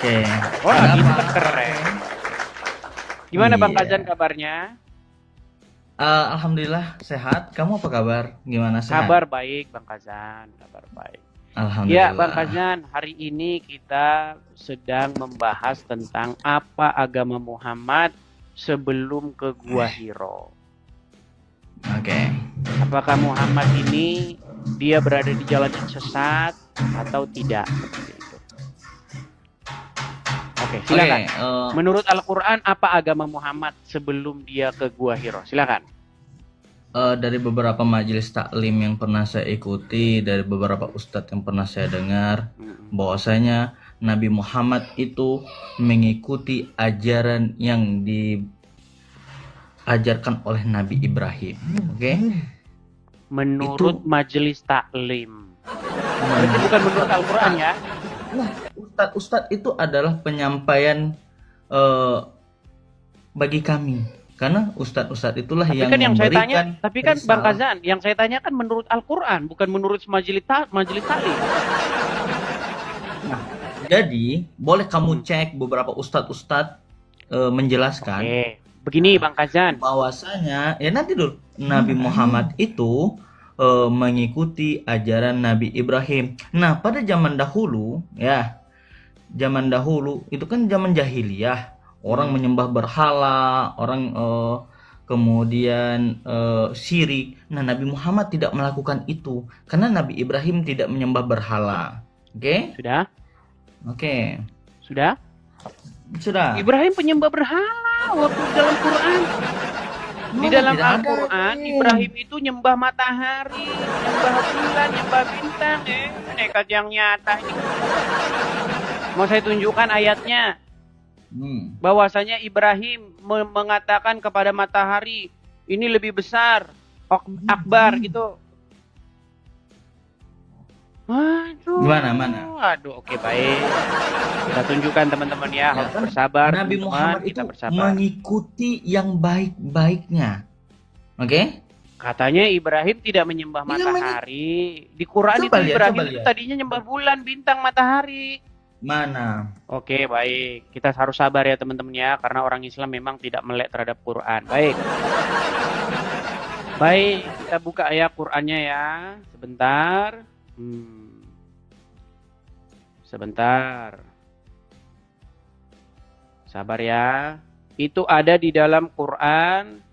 Oke. Wah, Ada gitu apa? kan keren. Gimana Bang Iya. Kazan kabarnya? Alhamdulillah sehat. Kamu apa kabar? Gimana, sehat? Kabar baik Bang Kazan, kabar baik. Ya Bang Alhamdulillah. Kazan, hari ini kita sedang membahas tentang apa agama Muhammad sebelum ke Gua Hiro. Oke. Apakah Muhammad ini dia berada di jalan yang sesat atau tidak? Seperti itu. Oke, silakan. Menurut Al-Quran, apa agama Muhammad sebelum dia ke Gua Hiro? Silakan. Dari beberapa majelis taklim yang pernah saya ikuti, dari beberapa ustadz yang pernah saya dengar, bahwasanya Nabi Muhammad itu mengikuti ajaran yang diajarkan oleh Nabi Ibrahim. Oke? Menurut Itu majelis taklim. Berarti bukan menurut Al-Quran ya? Nah, ustadz itu adalah penyampaian eh, bagi kami, karena ustadz itulah Tapi yang kan yang saya tanya, memberikan tapi kan Bang risalah. Kazan, yang saya tanya kan menurut Al-Quran, bukan menurut majelis taklim. Nah, jadi boleh kamu cek beberapa ustadz menjelaskan Oke, begini Bang Kazan. bahwasanya ya nanti dulu Nabi Muhammad itu mengikuti ajaran Nabi Ibrahim. Nah, pada zaman dahulu ya, zaman dahulu itu kan zaman jahiliyah, orang menyembah berhala, orang kemudian syirik. Nah, Nabi Muhammad tidak melakukan itu karena Nabi Ibrahim tidak menyembah berhala. Oke? Sudah? Oke. Sudah? Sudah. Ibrahim penyembah berhala waktu dalam Quran. Di dalam Tidak ada. Al-Quran, Ibrahim itu nyembah matahari, nyembah bulan, nyembah bintang. Nekat yang nyata ini. Mau saya tunjukkan ayatnya. Bahwasanya Ibrahim mengatakan kepada matahari, ini lebih besar, akbar gitu. Aduh. Mana? Aduh, oke baik. Kita tunjukkan teman-teman ya, harus kan bersabar. Nabi teman-teman. Muhammad Kita itu bersabar. mengikuti yang baik-baiknya. Oke? Katanya Ibrahim tidak menyembah matahari. Di Quran Coba itu lihat, Ibrahim coba itu lihat. tadinya nyembah bulan, bintang, matahari. Mana? Oke, baik. Kita harus sabar ya teman-teman ya, karena orang Islam memang tidak melek terhadap Quran. Baik. Baik, kita buka ya Qurannya ya. Sebentar. Sebentar. Sabar ya. Itu ada di dalam Quran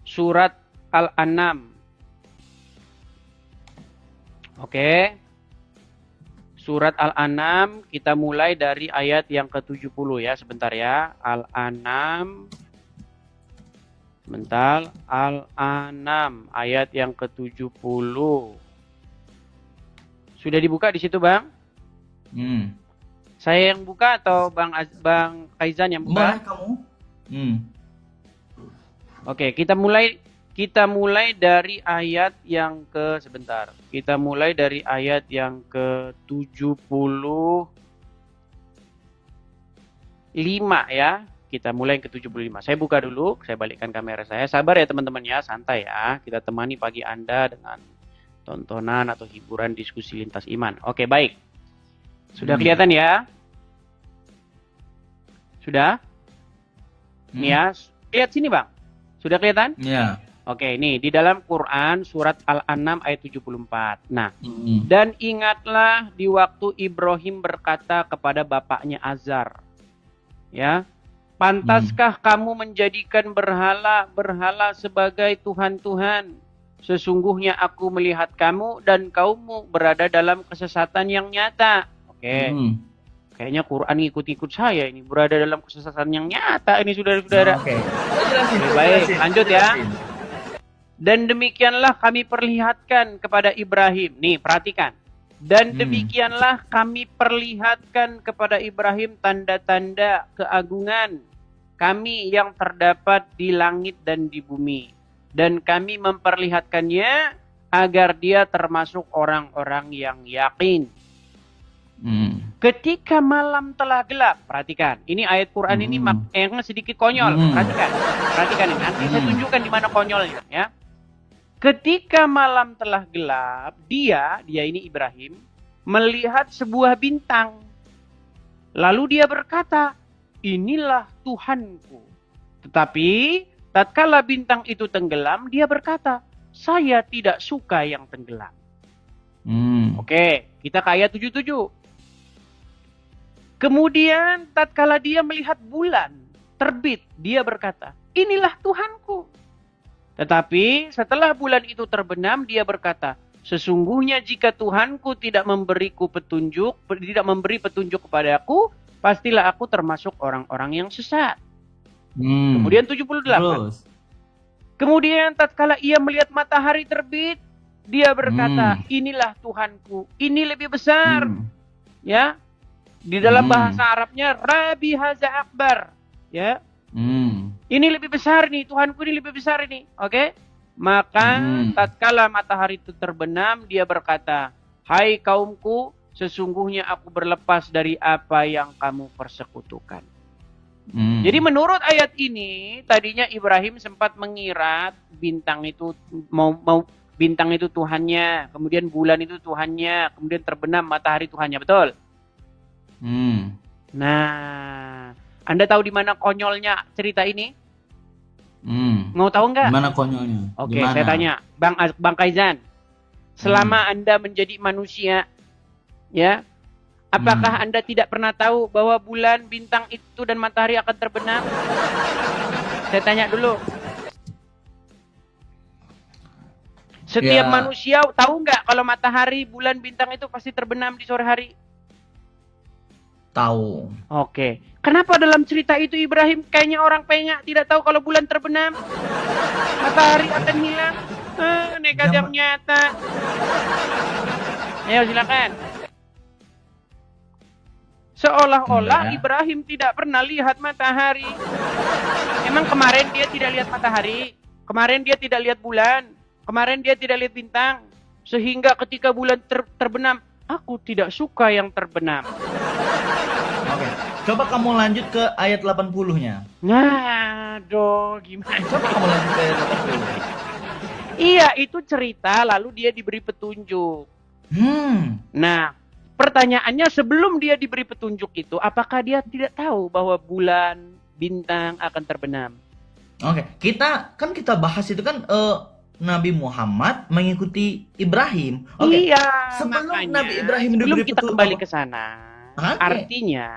surat Al-An'am. Oke. Surat Al-An'am kita mulai dari ayat yang ke-70 ya. Sebentar ya. Al-An'am. Sebentar. Al-An'am ayat yang ke-70. Sudah dibuka di situ, Bang? Saya yang buka atau Bang Kaizan yang buka? Boleh kamu? Oke, kita mulai dari ayat yang sebentar. Kita mulai dari ayat yang ke-75 ya. Kita mulai yang ke-75. Saya buka dulu, saya balikkan kamera saya. Sabar ya teman-teman ya, santai ya. Kita temani pagi Anda dengan tontonan atau hiburan diskusi lintas iman. Oke, baik. Sudah kelihatan ya? Sudah? Nih ya, lihat sini Bang. Sudah kelihatan? Ya. Oke, ini di dalam Quran surat Al-An'am ayat 74. Nah, dan ingatlah di waktu Ibrahim berkata kepada bapaknya Azar. Ya, pantaskah kamu menjadikan berhala sebagai Tuhan-Tuhan? Sesungguhnya aku melihat kamu dan kaummu berada dalam kesesatan yang nyata. Oke. Kayaknya Quran ikut-ikut saya ini, berada dalam kesesatan yang nyata ini saudara-saudara. Oke. Baik, lanjut ya. Dan demikianlah kami perlihatkan kepada Ibrahim. Nih, perhatikan. Dan demikianlah kami perlihatkan kepada Ibrahim tanda-tanda keagungan kami yang terdapat di langit dan di bumi. Dan kami memperlihatkannya agar dia termasuk orang-orang yang yakin. Ketika malam telah gelap, perhatikan. Ini ayat Quran ini yang sedikit konyol. Perhatikan ini. Nanti saya tunjukkan di mana konyolnya, ya. Ketika malam telah gelap, dia ini Ibrahim melihat sebuah bintang. Lalu dia berkata, inilah Tuhanku. Tetapi tatkala bintang itu tenggelam, dia berkata, saya tidak suka yang tenggelam. Oke, kita ke ayat 77. Kemudian tatkala dia melihat bulan terbit, dia berkata, inilah Tuhanku. Tetapi setelah bulan itu terbenam, dia berkata, sesungguhnya jika Tuhanku tidak memberi petunjuk kepadaku, pastilah aku termasuk orang-orang yang sesat. Kemudian 78. Terus. Kemudian tatkala ia melihat matahari terbit, dia berkata, inilah Tuhanku, ini lebih besar. Ya. Di dalam bahasa Arabnya Rabi Haza Akbar, ya. Ini lebih besar nih, Tuhanku ini lebih besar ini. Oke? Maka tatkala matahari itu terbenam, dia berkata, hai kaumku, sesungguhnya aku berlepas dari apa yang kamu persekutukan. Jadi menurut ayat ini, tadinya Ibrahim sempat mengira bintang itu bintang itu Tuhannya, kemudian bulan itu Tuhannya, kemudian terbenam matahari Tuhannya, betul? Nah, Anda tahu di mana konyolnya cerita ini? Mau tahu nggak? Di mana konyolnya? Oke, saya tanya, Bang Kaizan, selama Anda menjadi manusia, ya, apakah Anda tidak pernah tahu bahwa bulan, bintang itu dan matahari akan terbenam? Saya tanya dulu. Setiap manusia tahu nggak kalau matahari, bulan, bintang itu pasti terbenam di sore hari? Tahu. Oke. Kenapa dalam cerita itu Ibrahim kayaknya orang pengak tidak tahu kalau bulan terbenam? Matahari akan hilang. Negatif nyata. Ayo silakan. Seolah-olah Ibrahim tidak pernah lihat matahari. Emang kemarin dia tidak lihat matahari? Kemarin dia tidak lihat bulan? Kemarin dia tidak lihat bintang? Sehingga ketika bulan terbenam, aku tidak suka yang terbenam. Oke. Coba kamu lanjut ke ayat 80-nya. Nah, gimana? Coba kamu lanjut ke ayat 80. Iya, itu cerita lalu dia diberi petunjuk. Nah, pertanyaannya sebelum dia diberi petunjuk itu, apakah dia tidak tahu bahwa bulan, bintang akan terbenam? Oke, kita bahas itu kan Nabi Muhammad mengikuti Ibrahim. Oke. Iya, Sebelum makanya, Nabi Ibrahim sebelum diberi kita petunjuk, kembali ke sana, artinya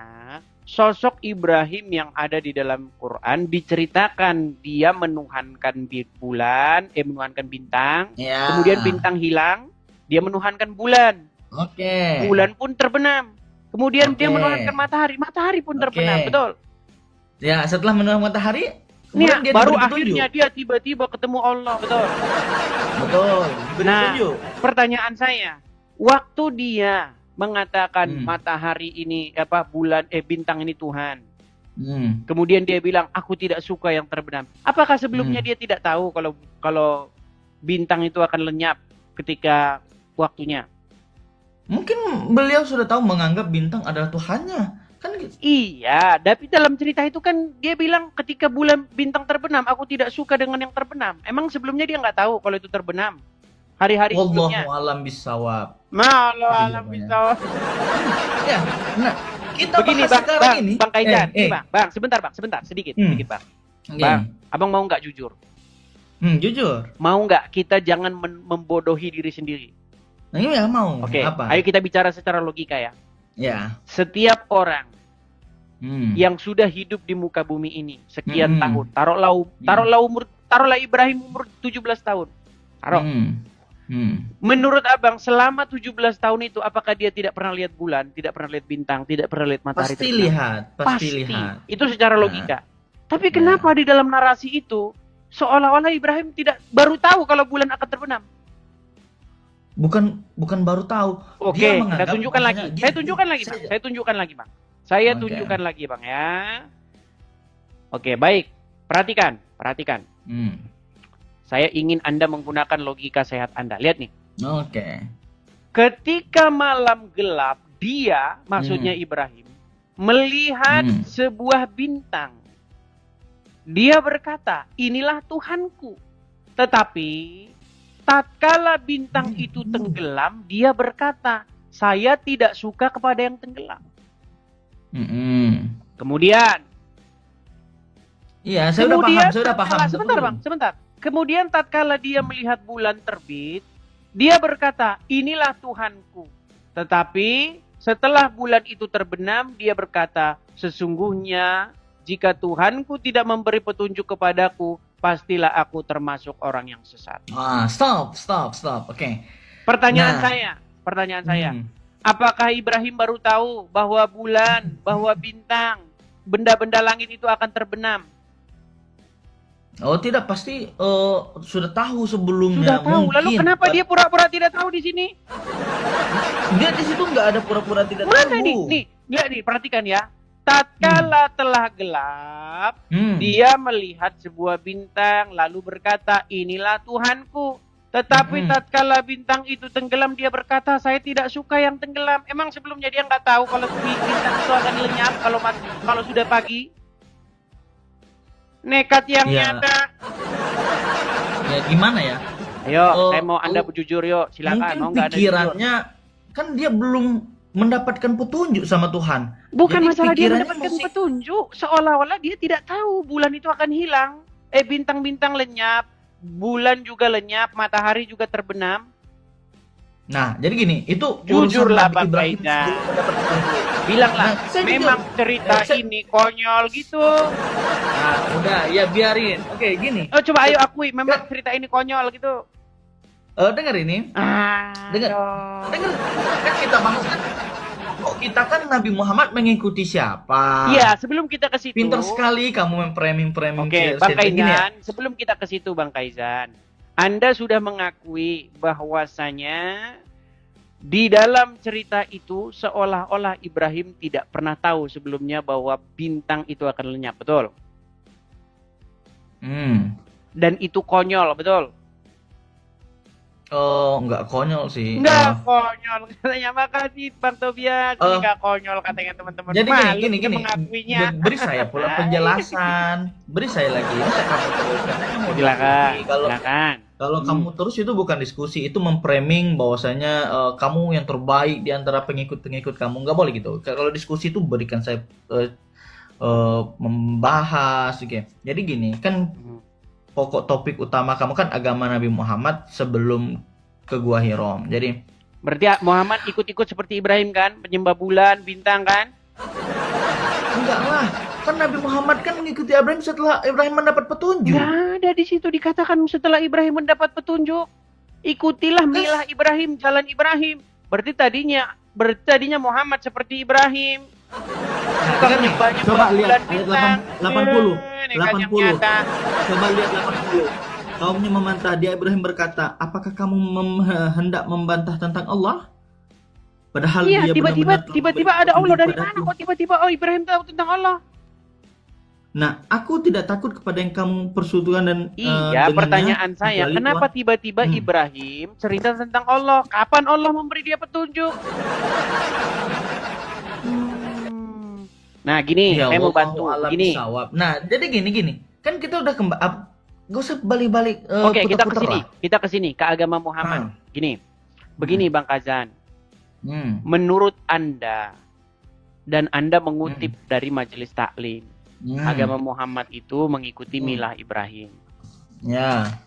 sosok Ibrahim yang ada di dalam Quran diceritakan dia menuhankan bulan, menuhankan bintang, kemudian bintang hilang, dia menuhankan bulan. Oke. Bulan pun terbenam. Kemudian dia menuhankan matahari, matahari pun terbenam, betul? Ya, setelah menuhankan matahari, dia baru akhirnya dia tiba-tiba ketemu Allah, betul? Betul. Nah, pertanyaan saya, waktu dia mengatakan matahari ini bulan bintang ini Tuhan. Kemudian dia bilang aku tidak suka yang terbenam. Apakah sebelumnya dia tidak tahu kalau bintang itu akan lenyap ketika waktunya? Mungkin beliau sudah tahu menganggap bintang adalah Tuhannya. Kan gitu. Iya, tapi dalam cerita itu kan dia bilang ketika bulan bintang terbenam, aku tidak suka dengan yang terbenam. Emang sebelumnya dia nggak tahu kalau itu terbenam? Hari-hari sebelumnya. Wallahu alam bisawab. Alam bisawab. Ya, nah kita begini bahas sekarang ini. Bang Kaidan, Bang, sebentar, sedikit, Bang. Okay. Bang, abang mau nggak jujur? Jujur. Mau nggak kita jangan membodohi diri sendiri? Nah, ini ya mau. Oke, apa? ayo kita bicara secara logika ya. Ya. Setiap orang yang sudah hidup di muka bumi ini sekian tahun, taruhlah Ibrahim umur 17 tahun. Taruh. Menurut abang selama 17 tahun itu apakah dia tidak pernah lihat bulan, tidak pernah lihat bintang, tidak pernah lihat matahari? Pasti lihat. Itu secara logika. Tapi kenapa di dalam narasi itu seolah-olah Ibrahim baru tahu kalau bulan akan terbenam? Bukan baru tahu. Oke, saya tunjukkan lagi. Saya tunjukkan lagi, Bang ya. Oke, baik. Perhatikan. Saya ingin Anda menggunakan logika sehat Anda. Lihat nih. Oke. Ketika malam gelap, dia, maksudnya Ibrahim, melihat sebuah bintang. Dia berkata, inilah Tuhanku. Tetapi tatkala bintang itu tenggelam, dia berkata, saya tidak suka kepada yang tenggelam. Mm-mm. Kemudian Iya, saya udah paham. Sebentar Betul. Bang, sebentar. Kemudian tatkala dia melihat bulan terbit, dia berkata, inilah Tuhanku. Tetapi setelah bulan itu terbenam, dia berkata, sesungguhnya jika Tuhanku tidak memberi petunjuk kepadaku, pastilah aku termasuk orang yang sesat. Stop. Oke. Pertanyaan Nah. saya, apakah Ibrahim baru tahu bahwa bulan, bahwa bintang, benda-benda langit itu akan terbenam? Oh, tidak, pasti sudah tahu Sudah sebelumnya. tahu. Lalu Mungkin. kenapa dia pura-pura tidak tahu di sini? Dia di situ nggak ada pura-pura tidak Mana tahu. nih? Lihat nih, perhatikan ya. Tatkala telah gelap, dia melihat sebuah bintang lalu berkata, inilah Tuhanku. Tetapi tatkala bintang itu tenggelam, dia berkata, saya tidak suka yang tenggelam. Emang sebelumnya dia nggak tahu kalau bintang itu akan lenyap kalau sudah pagi? Nekat yang nyata. Ya gimana ya? Ayo, saya mau Anda berjujur yuk. Silakan. Mungkin Mau nggak Anda jujur? pikirannya kan dia belum mendapatkan petunjuk sama Tuhan. Bukan Jadi masalah dia pikirannya mendapatkan masih- petunjuk. Seolah-olah dia tidak tahu bulan itu akan hilang. Bintang-bintang lenyap. Bulan juga lenyap. Matahari juga terbenam. Nah, jadi gini, itu Jujurlah, urusan Nabi Bang Ibrahim Faizal. sebelum mendapat petunjuk. Bilanglah, Nah, saya memang jujur. cerita ini konyol gitu. Nah, udah, ya biarin. Oke, gini. Oh, coba ayo akui, memang cerita ini konyol gitu. Dengar ini. Dengar. Aduh. Dengar. Kan kita bahas kan. Oh, kita kan Nabi Muhammad mengikuti siapa? Iya, sebelum kita ke situ. Pintar sekali kamu memframing Oke, Bang gini ya. Kaizan, sebelum kita ke situ Bang Kaizan, Anda sudah mengakui bahwasanya di dalam cerita itu seolah-olah Ibrahim tidak pernah tahu sebelumnya bahwa bintang itu akan lenyap, betul? Dan itu konyol, betul? Oh, nggak konyol sih. Enggak konyol, katanya makasih Bang Tobias, ini enggak konyol katanya teman-teman. Jadi Malu gini. kita mengakuinya. Beri saya pula penjelasan. Beri saya lagi. Masa kamu terus katanya mau Silakan, diskusi. silakan. Kalau kamu terus itu bukan diskusi, itu memframing bahwasanya kamu yang terbaik di antara pengikut-pengikut kamu. Nggak boleh gitu. Kalau diskusi itu berikan saya membahas gitu. Jadi gini, kan pokok topik utama kamu kan agama Nabi Muhammad sebelum ke Gua Hirom. Jadi berarti Muhammad ikut-ikut seperti Ibrahim kan, penyembah bulan, bintang kan? enggak lah, kan Nabi Muhammad kan mengikuti Ibrahim setelah Ibrahim mendapat petunjuk. Nggak ada di situ dikatakan setelah Ibrahim mendapat petunjuk. Ikutilah milah Ibrahim, jalan Ibrahim. Berarti tadinya Muhammad seperti Ibrahim. Nah, dengar nih, coba lihat ayat 80. 80. Coba lihat 80. Kaumnya membantah, dia Ibrahim berkata, apakah kamu hendak membantah tentang Allah? Padahal Iya, dia tiba-tiba ada Allah, dari mana kok tiba-tiba Ibrahim tahu tentang Allah? Nah, aku tidak takut kepada yang kamu persekutukan dan iya, pertanyaan saya, kecuali kenapa Tuhan. tiba-tiba Ibrahim cerita tentang Allah? Kapan Allah memberi dia petunjuk? Nah, gini, Ya, saya mau wallahu bantu. a'lam Gini. bishawab. Nah, jadi gini. Kan kita udah gak usah balik-balik Oke, kita ke putar-putar sini. lah. Kita ke sini ke agama Muhammad. Gini. Begini Bang Kazan. Menurut Anda dan Anda mengutip dari Majelis Taklim, agama Muhammad itu mengikuti milah Ibrahim. Ya.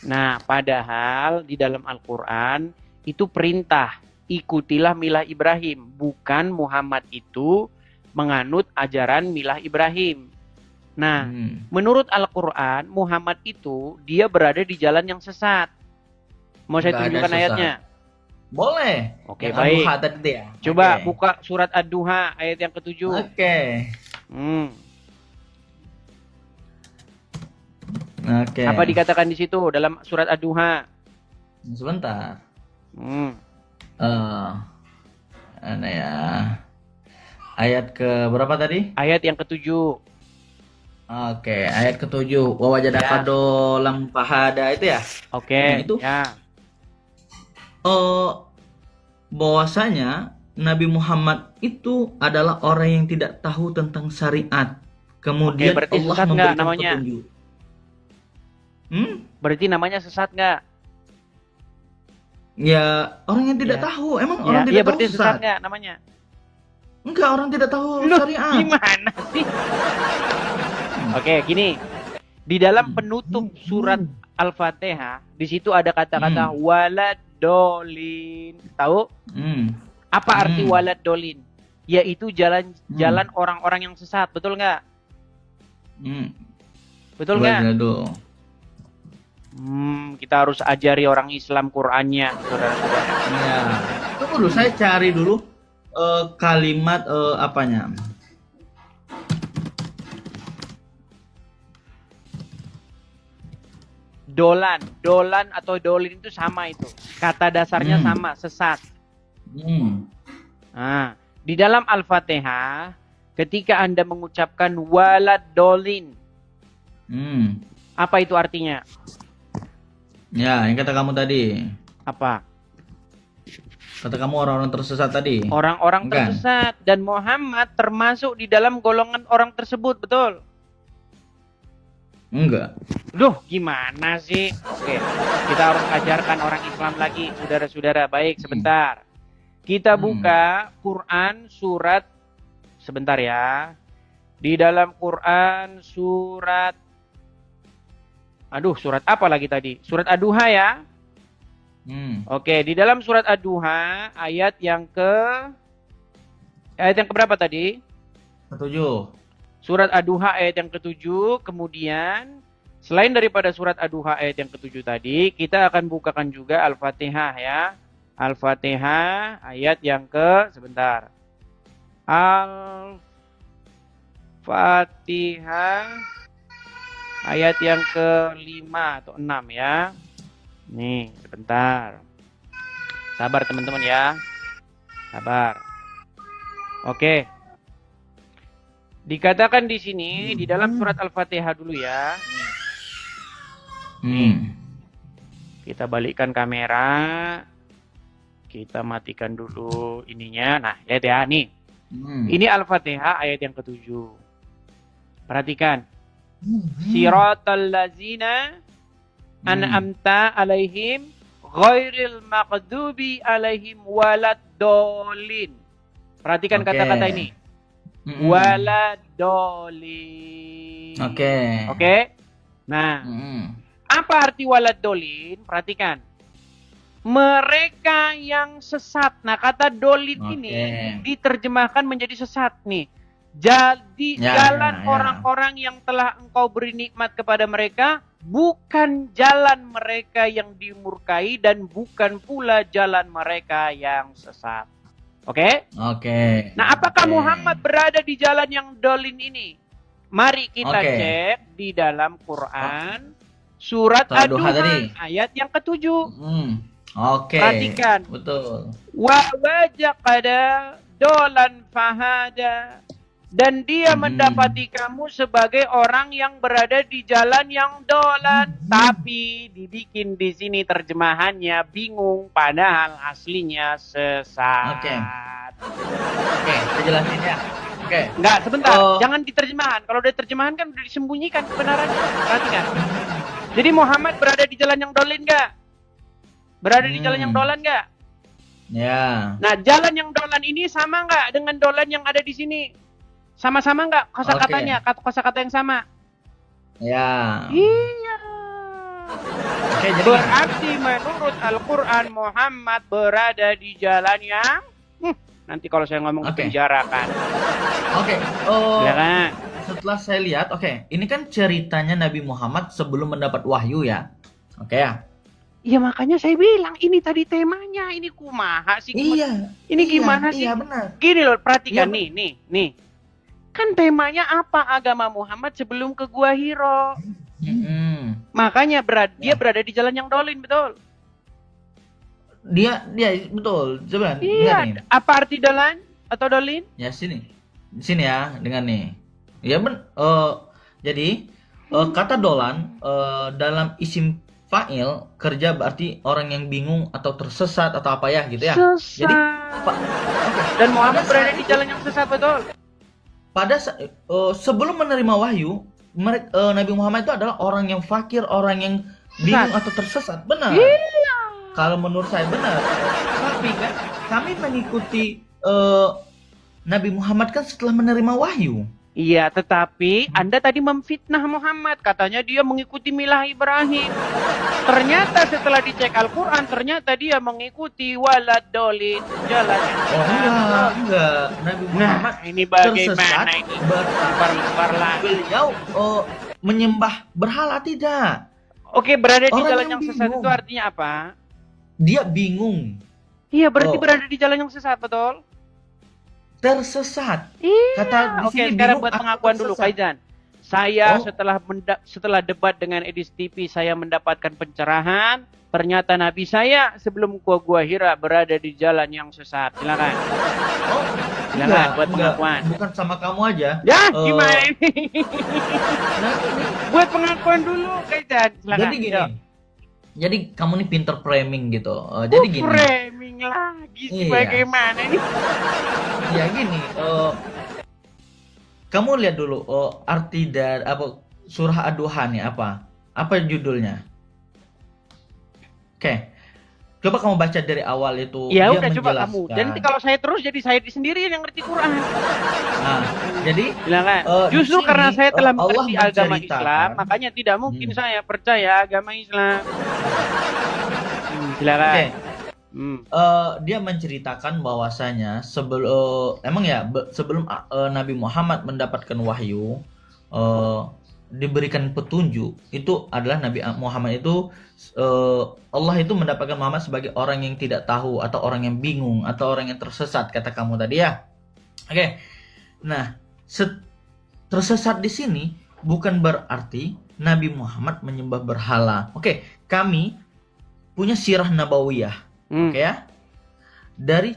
Nah, padahal di dalam Al-Qur'an itu perintah, ikutilah milah Ibrahim, bukan Muhammad itu menganut ajaran milah Ibrahim. Nah, menurut Al-Qur'an Muhammad itu dia berada di jalan yang sesat. Mau saya Nggak ada tunjukkan sesat. ayatnya? Boleh. Oke, Yang baik. Ad-Duha tadi ya. Coba Oke. buka surat Ad-Duha ayat yang ke-7. Oke. Oke. Apa dikatakan di situ dalam surat Ad-Duha? Sebentar. Mana ya? Ayat ke berapa tadi? Ayat yang ke-7. Oke, ayat ke-7. Wa wajadaka dolam fahada itu ya? Oke, Nah, itu. ya. Bahwasanya Nabi Muhammad itu adalah orang yang tidak tahu tentang syariat. Kemudian Oke, berarti Allah sesat nggak memberikan namanya? petunjuk. Berarti namanya sesat nggak? Ya, orang yang tidak Ya. tahu. Emang Ya, orang iya tidak berarti tahu sesat sesat? nggak namanya? Enggak, orang tidak tahu Loh, syariat. gimana sih? Oke, gini. Di dalam penutup surat Al-Fatihah, di situ ada kata-kata waladolin. Tahu? Apa arti waladolin? Yaitu jalan orang-orang yang sesat. Betul nggak? Betul nggak? Kita harus ajari orang Islam Qur'annya, saudara-saudara. Ya. Tunggu dulu, saya cari dulu kalimat apanya. Dolan atau dolin itu sama itu. Kata dasarnya sama, sesat. Nah, di dalam Al-Fatihah, ketika Anda mengucapkan walad dolin, apa itu artinya? Ya, yang kata kamu tadi. Apa? Kata kamu orang-orang tersesat tadi. Orang-orang tersesat, dan Muhammad termasuk di dalam golongan orang tersebut, betul? Enggak. Duh, gimana sih? Oke, kita harus ajarkan orang Islam lagi, saudara-saudara. Baik, sebentar. Kita buka Quran surat, sebentar ya. Di dalam Quran surat, surat apa lagi tadi? Surat Ad-Duha ya. Oke, di dalam surat Ad-Duha ayat yang keberapa tadi? 7. Surat Ad-Duha ayat yang ke-7, kemudian selain daripada surat Ad-Duha ayat yang ke-7 tadi, kita akan bukakan juga Al-Fatihah ya. Al-Fatihah ayat yang sebentar. Al-Fatihah ayat yang ke-5 atau 6 ya. Nih, sebentar. Sabar teman-teman ya. Sabar. Oke. Dikatakan di sini di dalam surat Al-Fatihah dulu ya. Kita balikkan kamera. Kita matikan dulu ininya. Nah, lihat ya nih. Ini Al-Fatihah ayat yang ke-7. Perhatikan. Siratal ladzina an'amta alaihim ghairil maghdubi alaihim waladdallin. Perhatikan kata-kata ini. Waladolin. Oke. Nah, apa arti waladolin? Perhatikan. Mereka yang sesat. Nah, kata dolin ini diterjemahkan menjadi sesat nih. Jadi jalan orang-orang yang telah engkau beri nikmat kepada mereka bukan jalan mereka yang dimurkai dan bukan pula jalan mereka yang sesat. Oke? Nah, apakah Muhammad berada di jalan yang dolin ini? Mari kita cek di dalam Quran surat Ad-Duha ayat yang ke-7. Perhatikan. Betul. Wa wajaqada dolan fahada. Dan dia mendapati kamu sebagai orang yang berada di jalan yang dolan. Tapi dibikin di sini terjemahannya bingung, padahal aslinya sesat. Oke, saya jelasin ya. Enggak, sebentar. Jangan diterjemahan. Kalau udah terjemahan kan udah disembunyikan kebenarannya. Perhatikan. Jadi Muhammad berada di jalan yang dolin nggak? Berada di jalan yang dolan nggak? Ya. Nah, jalan yang dolan ini sama nggak dengan dolan yang ada di sini? Sama-sama nggak kosakatanya? Kosakata yang sama? Ya. Iya. Jadi berarti menurut Al-Quran Muhammad berada di jalan yang nanti kalau saya ngomong penjarakan. Setelah saya lihat, ini kan ceritanya Nabi Muhammad sebelum mendapat wahyu ya. Ya. Iya, makanya saya bilang ini tadi temanya, ini kumaha sih? Ini gimana sih? Iya, benar. Gini loh, perhatikan nih. Kan temanya apa agama Muhammad sebelum ke Gua Hiro. Makanya dia berada di jalan yang dolin, betul? Dia betul. Coba lihat nih. Apa arti dolan atau dolin? Ya sini ya, dengan nih. Ya jadi kata dolan dalam isim fa'il kerja berarti orang yang bingung atau tersesat atau apa ya gitu ya. Sesat. Jadi dan Muhammad berada di jalan yang sesat, betul? Sebelum menerima wahyu, Nabi Muhammad itu adalah orang yang fakir, orang yang bingung atau tersesat, benar? Iya. Kalau menurut saya benar. Tapi kan kami mengikuti Nabi Muhammad kan setelah menerima wahyu. Iya, tetapi Anda tadi memfitnah Muhammad. Katanya dia mengikuti milah Ibrahim. Ternyata setelah dicek Al-Quran, ternyata dia mengikuti walad dolin. Jalan. Oh enggak. Nabi Muhammad ini tersesat. bagaimana ini? Bar lagi. Beliau menyembah berhala tidak. Oke, berada di Orang jalan yang yang sesat bingung. itu artinya apa? Dia bingung, Iya, berarti berada di jalan yang sesat, betul? tersesat. Iya. Kata di Oke, sini sekarang bingung buat atau pengakuan dulu, tersesat? Kaizan. Saya Oh. setelah debat dengan Edis TV, saya mendapatkan pencerahan. Ternyata Nabi saya sebelum gua Hira berada di jalan yang sesat. Silakan. Oh, Silakan buat pengakuan. Bukan sama kamu aja. Ya, gimana ini? Nah, ini. Buat pengakuan dulu, Kaizan. Silakan. Jadi gini. Yuk. Jadi kamu nih pinter framing gitu. Jadi gini. Framing lagi sih, Iya. bagaimana ini? Ya gini. Kamu lihat dulu arti dari surah Ad-Duhan ya apa? Apa judulnya? Oke. Coba kamu baca dari awal itu. Ya dia udah, coba kamu. menjelaskan. Dan nanti kalau saya terus jadi saya sendiri yang ngerti Quran. Nah, jadi Silakan. di Justru sini, karena saya telah Allah mengerti agama menceritakan. Islam, makanya tidak mungkin saya percaya agama Islam. Silakan. Oke. Hmm. Dia menceritakan bahwasanya sebelum Nabi Muhammad mendapatkan wahyu, diberikan petunjuk, itu adalah Nabi Muhammad itu Allah itu mendapatkan Muhammad sebagai orang yang tidak tahu atau orang yang bingung atau orang yang tersesat, kata kamu tadi ya. Oke. Nah, tersesat di sini bukan berarti Nabi Muhammad menyembah berhala. Oke, kami punya sirah nabawiyah. Oke ya. Dari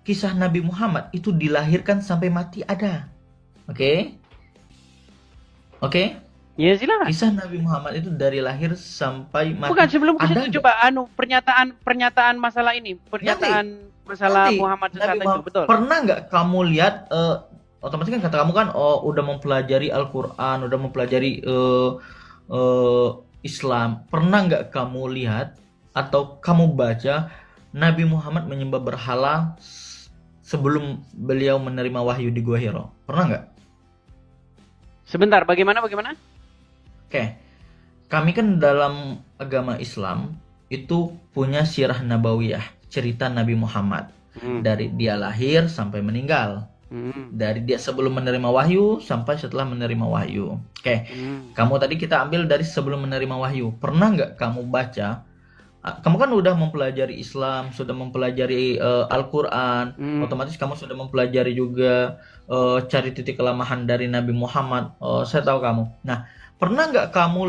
kisah Nabi Muhammad itu dilahirkan sampai mati ada. Oke. Oke. Ya silakan. Kisah Nabi Muhammad itu dari lahir sampai mati. Bukan, sebelum ke ada situ coba pernyataan masalah ini, masalah nanti, Muhammad Nabi sesat itu, Muhammad, betul. Pernah nggak kamu lihat otomatis kan kata kamu kan udah mempelajari Al-Qur'an, udah mempelajari Islam. Pernah nggak kamu lihat atau kamu baca Nabi Muhammad menyembah berhala sebelum beliau menerima wahyu di Gua Hira? Pernah nggak? Sebentar, bagaimana? Oke. Kami kan dalam agama Islam itu punya sirah nabawiyah, cerita Nabi Muhammad. Dari dia lahir sampai meninggal. Dari dia sebelum menerima wahyu sampai setelah menerima wahyu. Oke. Kamu tadi kita ambil dari sebelum menerima wahyu. Pernah nggak kamu baca? Kamu kan udah mempelajari Islam, sudah mempelajari Al-Quran, otomatis kamu sudah mempelajari juga cari titik kelemahan dari Nabi Muhammad. Saya tahu kamu. Nah, pernah nggak kamu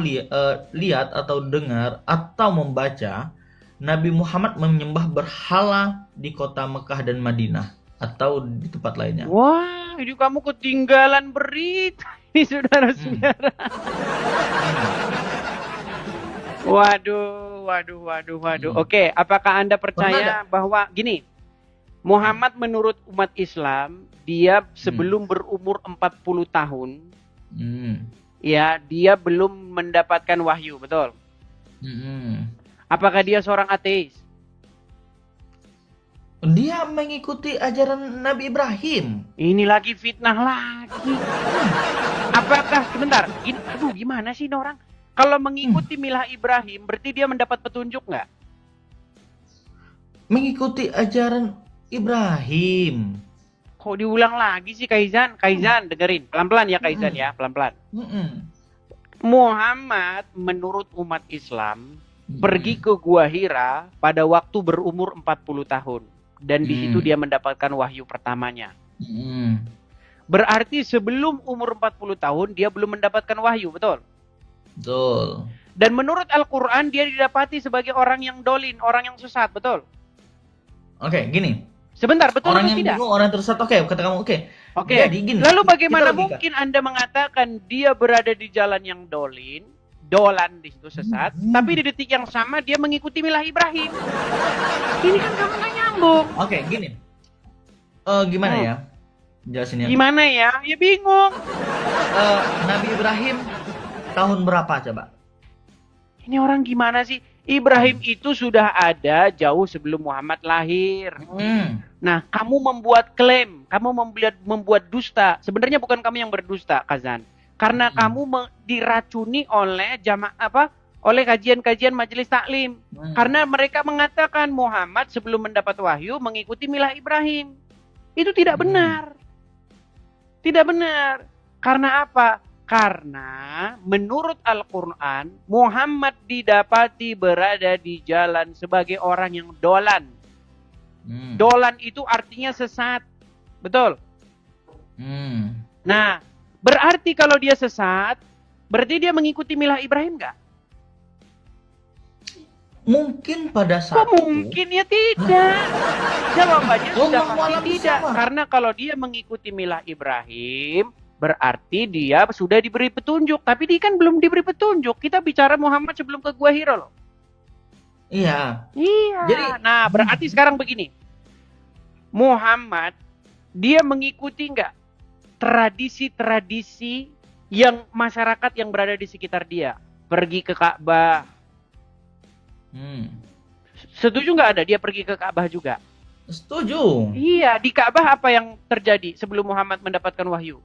lihat atau dengar atau membaca Nabi Muhammad menyembah berhala di kota Mekah dan Madinah atau di tempat lainnya? Wah, ini kamu ketinggalan berita ini, saudara-saudara. Waduh. Oke, apakah Anda percaya bahwa gini, Muhammad menurut umat Islam, dia sebelum berumur 40 tahun, ya, dia belum mendapatkan wahyu, betul? Apakah dia seorang ateis? Dia mengikuti ajaran Nabi Ibrahim. Ini lagi fitnah lagi. Apakah, sebentar, gimana sih ini orang? Kalau mengikuti milah Ibrahim, berarti dia mendapat petunjuk nggak? Mengikuti ajaran Ibrahim. Kok diulang lagi sih, Kaizan? Kaizan, dengerin. Pelan-pelan ya, Kaizan ya, pelan-pelan. Muhammad menurut umat Islam pergi ke Gua Hira pada waktu berumur 40 tahun. Dan di situ dia mendapatkan wahyu pertamanya. Berarti sebelum umur 40 tahun, dia belum mendapatkan wahyu, betul? Betul. Dan menurut Al-Quran dia didapati sebagai orang yang dolin, orang yang sesat, betul? Oke, gini. Sebentar, betul orang atau yang tidak? bingung, orang yang tersesat. Oke, kata kamu oke. Oke. Jadi gini. Lalu bagaimana kita mungkin Anda mengatakan dia berada di jalan yang dolan di situ sesat, tapi di detik yang sama dia mengikuti milah Ibrahim? Ini kan kamu nggak nyambung. Oke, gini. Gimana ya? Jelasin ya. Gimana ya? Ya bingung. Nabi Ibrahim tahun berapa coba? Ini orang gimana sih? Ibrahim itu sudah ada jauh sebelum Muhammad lahir. Nah, kamu membuat klaim, kamu membuat dusta. Sebenarnya bukan kamu yang berdusta, Kazan. Karena kamu diracuni oleh oleh kajian-kajian majelis taklim. Karena mereka mengatakan Muhammad sebelum mendapat wahyu mengikuti milah Ibrahim. Itu tidak benar. Tidak benar. Karena apa? Karena menurut Al-Quran, Muhammad didapati berada di jalan sebagai orang yang dolan. Dolan itu artinya sesat. Betul? Nah, berarti kalau dia sesat, berarti dia mengikuti milah Ibrahim nggak? Mungkin pada saat Kok mungkin ya tidak. Jawabannya sudah pasti tidak. Sama. Karena kalau dia mengikuti milah Ibrahim, berarti dia sudah diberi petunjuk. Tapi dia kan belum diberi petunjuk. Kita bicara Muhammad sebelum ke Gua Hira loh. Iya. Jadi, nah berarti sekarang begini. Muhammad, dia mengikuti nggak tradisi-tradisi yang masyarakat yang berada di sekitar dia? Pergi ke Ka'bah. Setuju nggak ada dia pergi ke Ka'bah juga? Setuju. Iya, di Ka'bah apa yang terjadi sebelum Muhammad mendapatkan wahyu?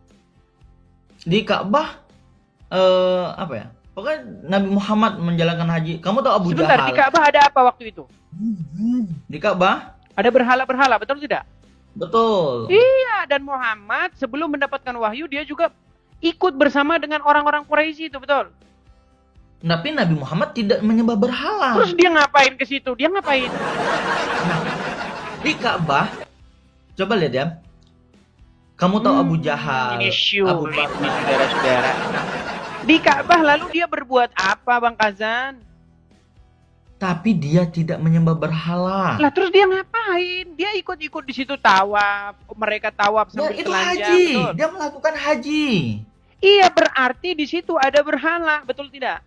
Di Ka'bah apa ya? Pokoknya Nabi Muhammad menjalankan haji. Kamu tahu Abu Sebentar, Jahal? di Ka'bah ada apa waktu itu? Di Ka'bah ada berhala-berhala, betul tidak? Betul. Iya, dan Muhammad sebelum mendapatkan wahyu dia juga ikut bersama dengan orang-orang Quraisy itu, betul? Tapi Nabi Muhammad tidak menyembah berhala. Terus dia ngapain ke situ? Dia ngapain? Nah, di Ka'bah, coba lihat ya. Kamu tahu Abu Jahal, Ini Abu syurik Bakar. nih, saudara-saudara. Di Ka'bah lalu dia berbuat apa, Bang Kazan? Tapi dia tidak menyembah berhala. Lah terus dia ngapain? Dia ikut-ikut di situ tawaf. Mereka tawaf Ya, sambil itu telanjang, haji. betul? Dia melakukan haji. Iya, berarti di situ ada berhala, betul tidak?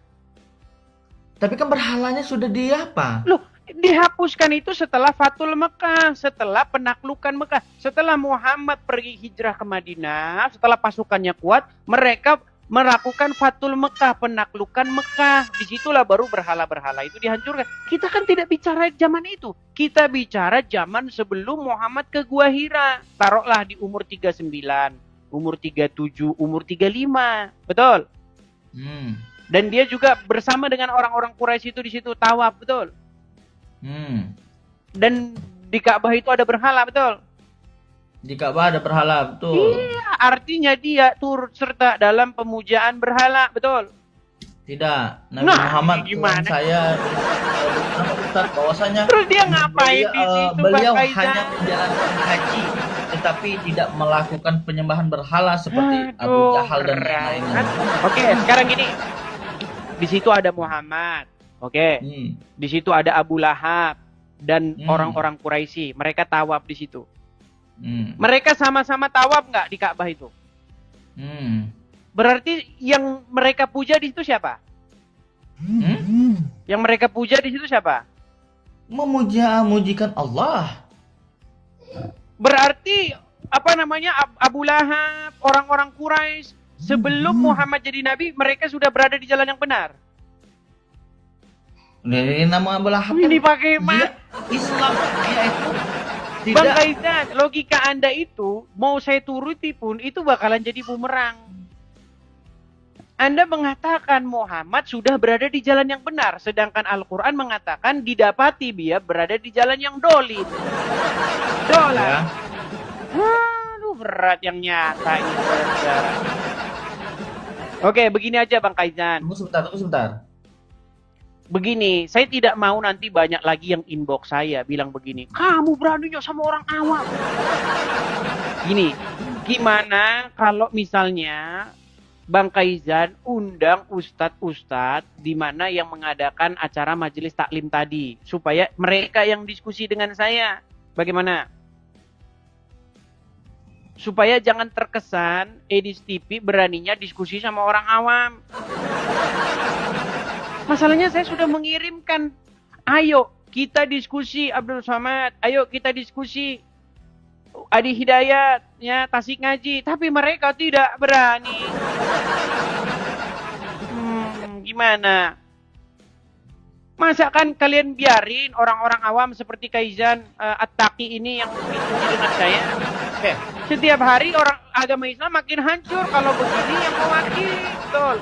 Tapi kan berhalanya sudah di apa? Loh, dihapuskan itu setelah Fatul Mekah, setelah penaklukan Mekah. Setelah Muhammad pergi hijrah ke Madinah, setelah pasukannya kuat, mereka melakukan Fatul Mekah, penaklukan Mekah. Disitulah baru berhala-berhala itu dihancurkan. Kita kan tidak bicara zaman itu. Kita bicara zaman sebelum Muhammad ke Gua Hira. Taruhlah di umur 39, umur 37, umur 35. Betul? Dan dia juga bersama dengan orang-orang Quraisy itu di situ tawaf, betul? Dan di Ka'bah itu ada berhala, betul? Di Ka'bah ada berhala, betul. Iya, artinya dia turut serta dalam pemujaan berhala, betul? Tidak, Nabi Muhammad gimana? Saya Ustaz bahwasanya Terus dia ngapain di situ, beliau Bang Faizal? hanya menjalankan haji, tetapi tidak melakukan penyembahan berhala seperti Abu Jahal dan lainnya. Oke, sekarang gini. Di situ ada Muhammad, oke. Di situ ada Abu Lahab dan orang-orang Quraisy. Mereka tawaf di situ. Mereka sama-sama tawaf nggak di Ka'bah itu? Berarti yang mereka puja di situ siapa? Yang mereka puja di situ siapa? Memujikan Allah. Berarti Abu Lahab, orang-orang Quraisy sebelum Muhammad jadi nabi, mereka sudah berada di jalan yang benar. Dari nama Abu Lahab ini pakai Islam dia itu tidak. Bang Faizal, logika Anda itu mau saya turuti pun itu bakalan jadi bumerang. Anda mengatakan Muhammad sudah berada di jalan yang benar, sedangkan Al-Quran mengatakan didapati dia berada di jalan yang dolin. Dolan. Aduh, berat yang nyata ini. Oke, begini aja Bang Kaizan. Tunggu sebentar. Begini, saya tidak mau nanti banyak lagi yang inbox saya bilang begini, kamu beraninya sama orang awam. Gini, gimana kalau misalnya Bang Kaizan undang ustadz-ustadz di mana yang mengadakan acara majelis taklim tadi, supaya mereka yang diskusi dengan saya. Bagaimana? Supaya jangan terkesan Edis TV beraninya diskusi sama orang awam. Masalahnya saya sudah mengirimkan, ayo kita diskusi Abdul Somad, ayo kita diskusi Adi Hidayat, ya Tasik Ngaji, tapi mereka tidak berani. Gimana? Masa kan kalian biarin orang-orang awam seperti Kaizan At-Taqi ini yang diskusi dengan saya? Setiap hari orang agama Islam makin hancur kalau begini yang mewakili, betul.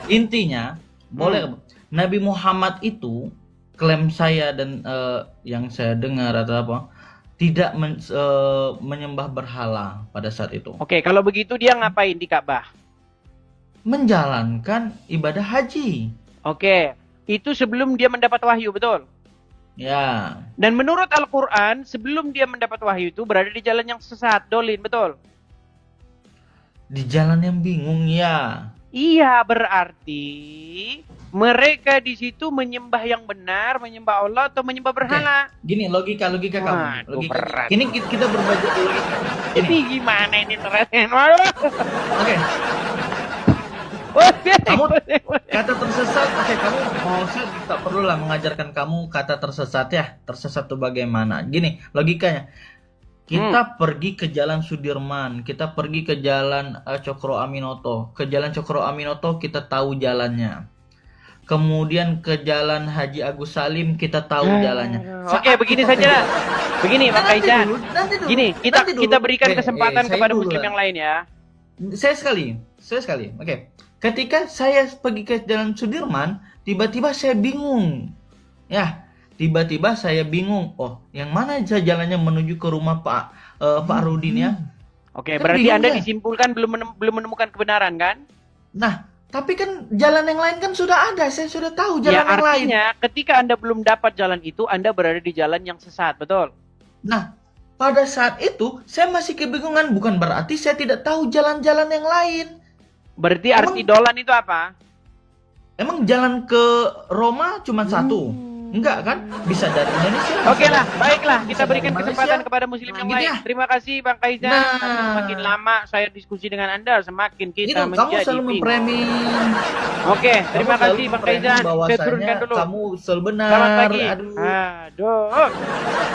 Intinya, boleh Nabi Muhammad itu klaim saya dan yang saya dengar atau apa tidak menyembah berhala pada saat itu. Oke, kalau begitu dia ngapain di Ka'bah? Menjalankan ibadah haji. Oke, itu sebelum dia mendapat wahyu, betul? Ya. Dan menurut Al-Quran, sebelum dia mendapat wahyu itu berada di jalan yang sesat, dolin, betul? Di jalan yang bingung, ya. Iya, berarti mereka di situ menyembah yang benar, menyembah Allah atau menyembah berhala. Gini, logika Waduh, kamu. berat. Ini kita berbagi logika. Ini gimana ini terasnya? Oke. Kamu kata tersesat, kamu mau saya tak perlulah mengajarkan kamu kata tersesat ya. Tersesat itu bagaimana? Gini, logikanya. Kita pergi ke Jalan Sudirman, kita pergi ke Jalan Cokro Aminoto. Ke Jalan Cokro Aminoto kita tahu jalannya. Kemudian ke Jalan Haji Agus Salim kita tahu jalannya. Oke, begini saja. Begini, Pak Kaizan. Gini, kita berikan kesempatan kepada muslim yang lain ya. Saya sekali. Oke. Ketika saya pergi ke Jalan Sudirman, tiba-tiba saya bingung. Ya, tiba-tiba saya bingung. Oh, yang mana jalannya menuju ke rumah Pak Rudin ya? Oke, Kan berarti Anda bingung ya? disimpulkan belum menemukan kebenaran kan? Nah, tapi kan jalan yang lain kan sudah ada. Saya sudah tahu jalan Ya, yang lain. artinya ketika Anda belum dapat jalan itu, Anda berada di jalan yang sesat, betul? Nah, pada saat itu saya masih kebingungan. Bukan berarti saya tidak tahu jalan-jalan yang lain. Berarti arti dolan itu apa? Emang jalan ke Roma cuma satu? Enggak kan? Bisa dari Indonesia. Oke bisa lah, dari baiklah. Jepang, Kita bisa berikan dari kesempatan Malaysia. kepada muslim Nah, yang gitu lain. ya. Terima kasih Bang Kaizan. Nah. Semakin lama saya diskusi dengan Anda, semakin kita Itu kamu menjadi selalu bingung. mempremi. Oke, terima Kamu kasih selalu Bang mempremi Kaizan. Saya bahwasanya turunkan dulu. Kamu selalu benar. Selamat pagi. Aduh. Aduh.